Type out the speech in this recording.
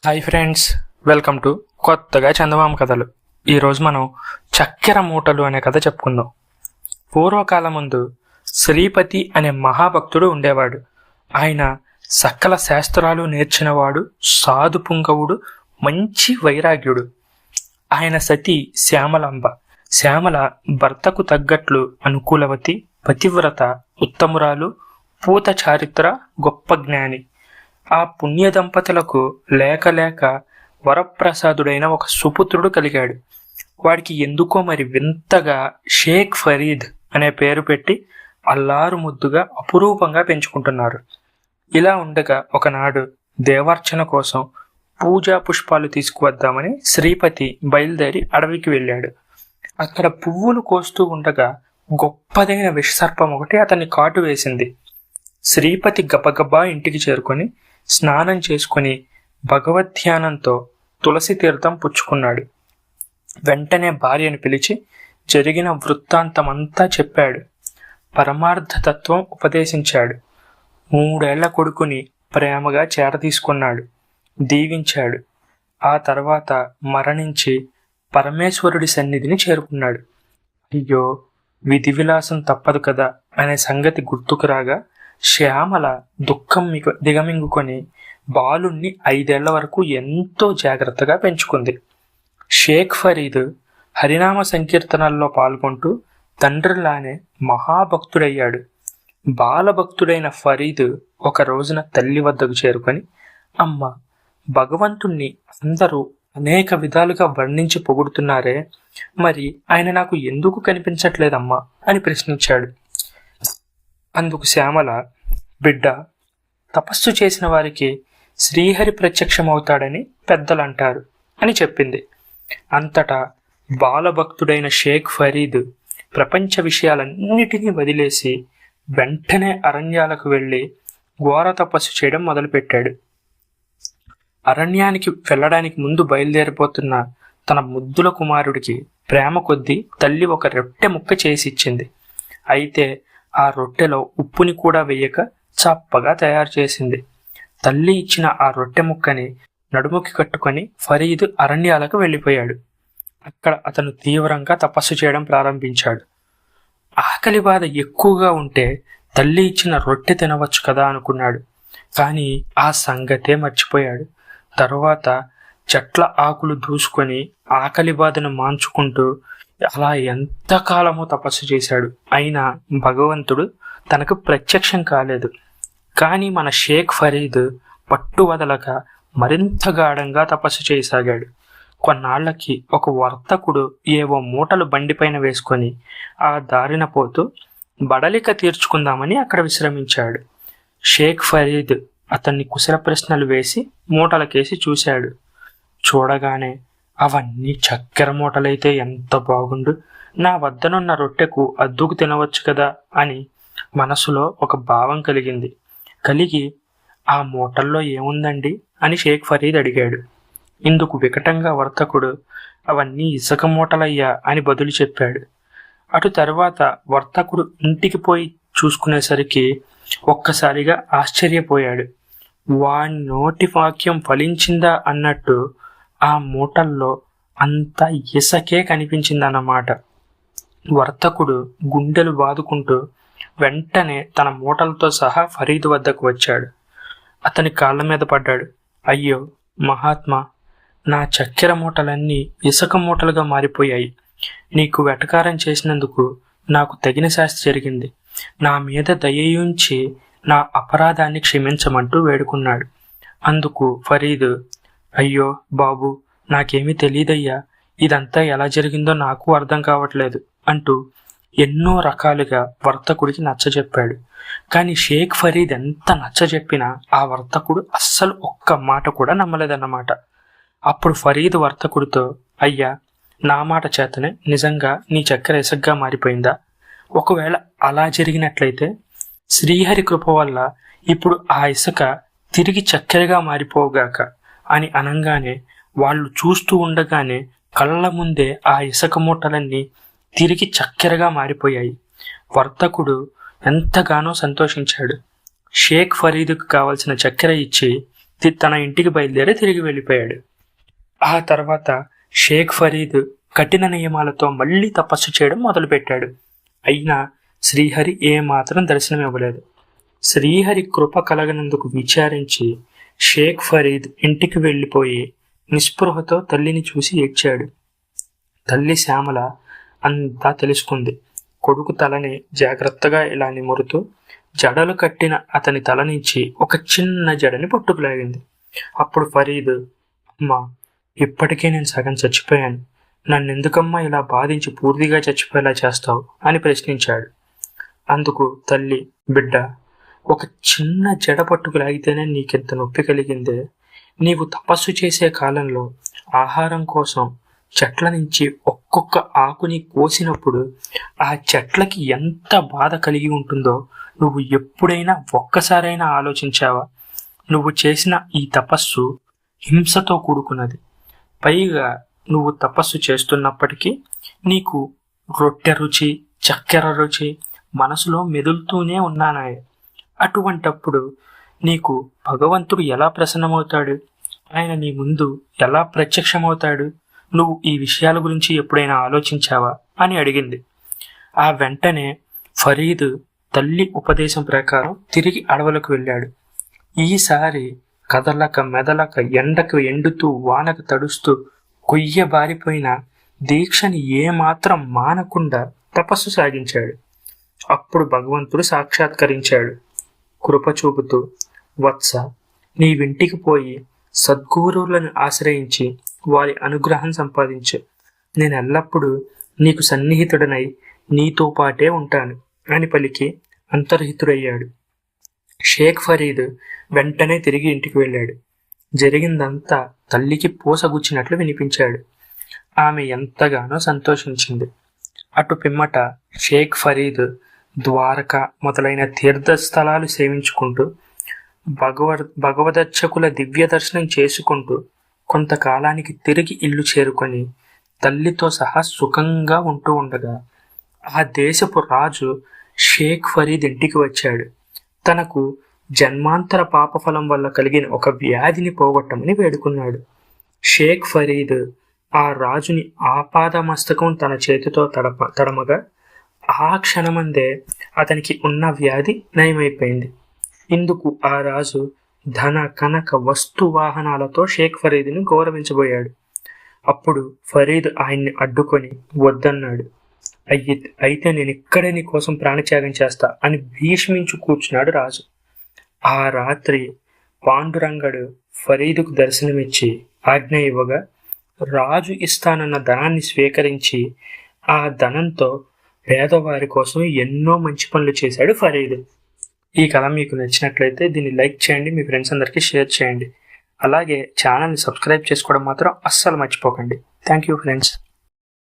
Hi friends, welcome to కొత్తగా చందమామ కథలు. ఈరోజు మనం చక్కెర మూటలు అనే కథ చెప్పుకుందాం. పూర్వకాలం ముందు శ్రీపతి అనే మహాభక్తుడు ఉండేవాడు. ఆయన సకల శాస్త్రాలు నేర్చినవాడు, సాధు పుంగవుడు, మంచి వైరాగ్యుడు. ఆయన సతి శ్యామలాంబ. శ్యామల భర్తకు తగ్గట్లు అనుకూలవతి, పతివ్రత, ఉత్తమురాలు, పూత చారిత్ర, గొప్ప జ్ఞాని. ఆ పుణ్య దంపతులకు లేక లేక వరప్రసాదుడైన ఒక సుపుత్రుడు కలిగాడు. వాడికి ఎందుకో మరి వింతగా షేక్ ఫరీద్ అనే పేరు పెట్టి అల్లారు ముద్దుగా అపురూపంగా పెంచుకుంటున్నారు. ఇలా ఉండగా ఒకనాడు దేవార్చన కోసం పూజా పుష్పాలు తీసుకువద్దామని శ్రీపతి బయలుదేరి అడవికి వెళ్ళాడు. అక్కడ పువ్వులు కోస్తూ ఉండగా గొప్పదైన విషసర్పం ఒకటి అతన్ని కాటు వేసింది. శ్రీపతి గబగబా ఇంటికి చేరుకొని స్నానం చేసుకుని భగవద్ధ్యానంతో తులసి తీర్థం పుచ్చుకున్నాడు. వెంటనే భార్యను పిలిచి జరిగిన వృత్తాంతమంతా చెప్పాడు. పరమార్థతత్వం ఉపదేశించాడు. 3 ఏళ్ల కొడుకుని ప్రేమగా చేరతీసుకున్నాడు, దీవించాడు. ఆ తర్వాత మరణించి పరమేశ్వరుడి సన్నిధిని చేరుకున్నాడు. అయ్యో, విధి విలాసం తప్పదు కదా అనే సంగతి గుర్తుకు రాగా శ్యామల దుఃఖం దిగమింగుకొని బాలుణ్ణి 5 ఏళ్ల వరకు ఎంతో జాగ్రత్తగా పెంచుకుంది. షేక్ ఫరీద్ హరినామ సంకీర్తనల్లో పాల్గొంటూ తండ్రిలానే మహాభక్తుడయ్యాడు. బాలభక్తుడైన ఫరీద్ ఒక రోజున తల్లి వద్దకు చేరుకొని, అమ్మ, భగవంతుణ్ణి అందరూ అనేక విధాలుగా వర్ణించి పొగుడుతున్నారే, మరి ఆయన నాకు ఎందుకు కనిపించట్లేదమ్మా అని ప్రశ్నించాడు. అందుకు శ్యామల, బిడ్డ, తపస్సు చేసిన వారికి శ్రీహరి ప్రత్యక్షమవుతాడని పెద్దలంటారు అని చెప్పింది. అంతటా బాలభక్తుడైన షేక్ ఫరీద్ ప్రపంచ విషయాలన్నిటినీ వదిలేసి వెంటనే అరణ్యాలకు వెళ్ళి ఘోర తపస్సు చేయడం మొదలుపెట్టాడు. అరణ్యానికి వెళ్ళడానికి ముందు బయలుదేరిపోతున్న తన ముద్దుల కుమారుడికి ప్రేమ కొద్దీ తల్లి ఒక రొట్టె ముక్క చేసి ఇచ్చింది. అయితే ఆ రొట్టెలో ఉప్పుని కూడా వేయక చప్పగా తయారు చేసింది. తల్లి ఇచ్చిన ఆ రొట్టె ముక్కని నడుముకి కట్టుకొని ఫరీద్ అరణ్యాలకు వెళ్ళిపోయాడు. అక్కడ అతను తీవ్రంగా తపస్సు చేయడం ప్రారంభించాడు. ఆకలి బాధ ఎక్కువగా ఉంటే తల్లి ఇచ్చిన రొట్టె తినవచ్చు కదా అనుకున్నాడు. కానీ ఆ సంగతే మర్చిపోయాడు. తరువాత చెట్ల ఆకులు దూసుకొని ఆకలి బాధను మాంచుకుంటూ అలా ఎంతకాలమో తపస్సు చేశాడు. అయినా భగవంతుడు తనకు ప్రత్యక్షం కాలేదు. కానీ మన షేక్ ఫరీద్ పట్టు వదలక మరింత గాఢంగా తపస్సు చేయసాగాడు. కొన్నాళ్లకి ఒక వర్తకుడు ఏవో మూటలు బండిపైన వేసుకొని ఆ దారిన పోతూ బడలిక తీర్చుకుందామని అక్కడ విశ్రమించాడు. షేక్ ఫరీద్ అతన్ని కుశల ప్రశ్నలు వేసి మూటలకేసి చూశాడు. చూడగానే, అవన్నీ చక్కెర మూటలైతే ఎంత బాగుండు, నా వద్దనున్న రొట్టెకు అద్దుకు తినవచ్చు కదా అని మనసులో ఒక భావం కలిగి, ఆ మూటల్లో ఏముందండి అని షేక్ ఫరీద్ అడిగాడు. ఇందుకు వికటంగా వర్తకుడు, అవన్నీ ఇసుక మూటలయ్యా అని బదులు చెప్పాడు. అటు తర్వాత వర్తకుడు ఇంటికి పోయి చూసుకునేసరికి ఒక్కసారిగా ఆశ్చర్యపోయాడు. వాని నోటి వాక్యం ఫలించిందా అన్నట్టు ఆ మూటల్లో అంతా ఇసకే కనిపించిందన్నమాట. వర్తకుడు గుండెలు బాదుకుంటూ వెంటనే తన మూటలతో సహా ఫరీద్ వద్దకు వచ్చాడు. అతని కాళ్ళ మీద పడ్డాడు. అయ్యో మహాత్మా, నా చక్కెర మూటలన్నీ ఇసుక మూటలుగా మారిపోయాయి. నీకు వెటకారం చేసినందుకు నాకు తగిన శాస్తి జరిగింది. నా మీద దయయుంచి నా అపరాధాన్ని క్షమించమంటూ వేడుకున్నాడు. అందుకు ఫరీద్, అయ్యో బాబు, నాకేమీ తెలియదయ్యా, ఇదంతా ఎలా జరిగిందో నాకు అర్థం కావట్లేదు అంటూ ఎన్నో రకాలుగా వర్తకుడికి నచ్చజెప్పాడు. కానీ షేక్ ఫరీద్ ఎంత నచ్చజెప్పినా ఆ వర్తకుడు అస్సలు ఒక్క మాట కూడా నమ్మలేదన్నమాట. అప్పుడు ఫరీద్ వర్తకుడితో, అయ్యా, నా మాట చేతనే నిజంగా నీ చక్కెర ఇసుగ్గా మారిపోయిందా? ఒకవేళ అలా జరిగినట్లయితే శ్రీహరి కృప వల్ల ఇప్పుడు ఆ ఇసుక తిరిగి చక్కెరగా మారిపోగాక అని అనంగానే వాళ్ళు చూస్తూ ఉండగానే కళ్ళ ముందే ఆ ఇసుక మూటలన్నీ తిరిగి చక్కెరగా మారిపోయాయి. వర్తకుడు ఎంతగానో సంతోషించాడు. షేక్ ఫరీద్కు కావలసిన చక్కెర ఇచ్చి తన ఇంటికి బయలుదేరి తిరిగి వెళ్ళిపోయాడు. ఆ తర్వాత షేక్ ఫరీద్ కఠిన నియమాలతో మళ్లీ తపస్సు చేయడం మొదలుపెట్టాడు. అయినా శ్రీహరి ఏమాత్రం దర్శనం ఇవ్వలేదు. శ్రీహరి కృప కలగనందుకు విచారించి షేక్ ఫరీద్ ఇంటికి వెళ్ళిపోయి నిస్పృహతో తల్లిని చూసి ఏడ్చాడు. తల్లి శ్యామల అంతా తెలుసుకుంది. కొడుకు తలని జాగ్రత్తగా ఇలా నిమురుతూ జడలు కట్టిన అతని తల నుంచి ఒక చిన్న జడని పట్టుకులాగింది. అప్పుడు ఫరీద్, అమ్మా, ఇప్పటికే నేను సగం చచ్చిపోయాను, నన్నెందుకమ్మా ఇలా బాధించి పూర్తిగా చచ్చిపోయేలా చేస్తావు అని ప్రశ్నించాడు. అందుకు తల్లి, బిడ్డ, ఒక చిన్న జడ పట్టుకులాగితేనే నీకెంత నొప్పి కలిగిందే. నీవు తపస్సు చేసే కాలంలో ఆహారం కోసం చెట్ల నుంచి ఒక్కొక్క ఆకుని కోసినప్పుడు ఆ చెట్లకి ఎంత బాధ కలిగి ఉంటుందో నువ్వు ఎప్పుడైనా ఒక్కసారైనా ఆలోచించావా? నువ్వు చేసిన ఈ తపస్సు హింసతో కూడుకున్నది. పైగా నువ్వు తపస్సు చేస్తున్నప్పటికీ నీకు రొట్టె రుచి, చక్కెర రుచి మనసులో మెదులుతూనే ఉన్నానాయే. అటువంటప్పుడు నీకు భగవంతుడు ఎలా ప్రసన్నమవుతాడు? ఆయన నీ ముందు ఎలా ప్రత్యక్షమవుతాడు? నువ్వు ఈ విషయాల గురించి ఎప్పుడైనా ఆలోచించావా అని అడిగింది. ఆ వెంటనే ఫరీద్ తల్లి ఉపదేశం ప్రకారం తిరిగి అడవులకు వెళ్ళాడు. ఈసారి కదలక మెదలక ఎండకు ఎండుతూ వానకు తడుస్తూ కొయ్య బారిపోయిన దీక్షని ఏమాత్రం మానకుండా తపస్సు సాగించాడు. అప్పుడు భగవంతుడు సాక్షాత్కరించాడు. కృప చూపుతూ, వత్స, నీవింటికి పోయి సద్గురువులను ఆశ్రయించి వారి అనుగ్రహం సంపాదించు. నేను ఎల్లప్పుడూ నీకు సన్నిహితుడనై నీతో పాటే ఉంటాను అని పలికి అంతర్హితుడయ్యాడు. షేక్ ఫరీద్ వెంటనే తిరిగి ఇంటికి వెళ్ళాడు. జరిగిందంతా తల్లికి పూసగుచ్చినట్లు వినిపించాడు. ఆమె ఎంతగానో సంతోషించింది. అటు పిమ్మట షేక్ ఫరీద్ ద్వారక మొదలైన తీర్థస్థలాలు సేవించుకుంటూ భగవదర్చకుల దివ్య దర్శనం చేసుకుంటూ కొంతకాలానికి తిరిగి ఇల్లు చేరుకొని తల్లితో సహా సుఖంగా ఉంటూ ఉండగా ఆ దేశపు రాజు షేక్ ఫరీద్ ఇంటికి వచ్చాడు. తనకు జన్మాంతర పాపఫలం వల్ల కలిగిన ఒక వ్యాధిని పోగొట్టమని వేడుకున్నాడు. షేక్ ఫరీద్ ఆ రాజుని ఆపాదమస్తకం తన చేతితో తడమగా ఆ క్షణమందే అతనికి ఉన్న వ్యాధి నయమైపోయింది. ఇందుకు ఆ రాజు ధన కనక వస్తు వాహనాలతో షేక్ ఫరీద్ని గౌరవించబోయాడు. అప్పుడు ఫరీద్ ఆయన్ని అడ్డుకొని వద్దన్నాడు. అయితే నేను ఇక్కడే నీ కోసం ప్రాణత్యాగం చేస్తా అని భీష్మించు కూర్చున్నాడు రాజు. ఆ రాత్రి పాండురంగడు ఫరీదుకు దర్శనమిచ్చి ఆజ్ఞ ఇవ్వగా రాజు ఇస్తానన్న ధనాన్ని స్వీకరించి ఆ ధనంతో పేదవారి కోసం ఎన్నో మంచి పనులు చేశాడు ఫరీద్. ఈ కథ మీకు నచ్చినట్లయితే దీన్ని లైక్ చేయండి, మీ ఫ్రెండ్స్ అందరికీ షేర్ చేయండి. అలాగే ఛానల్ని సబ్స్క్రైబ్ చేసుకోవడం మాత్రం అస్సలు మర్చిపోకండి. Thank you friends.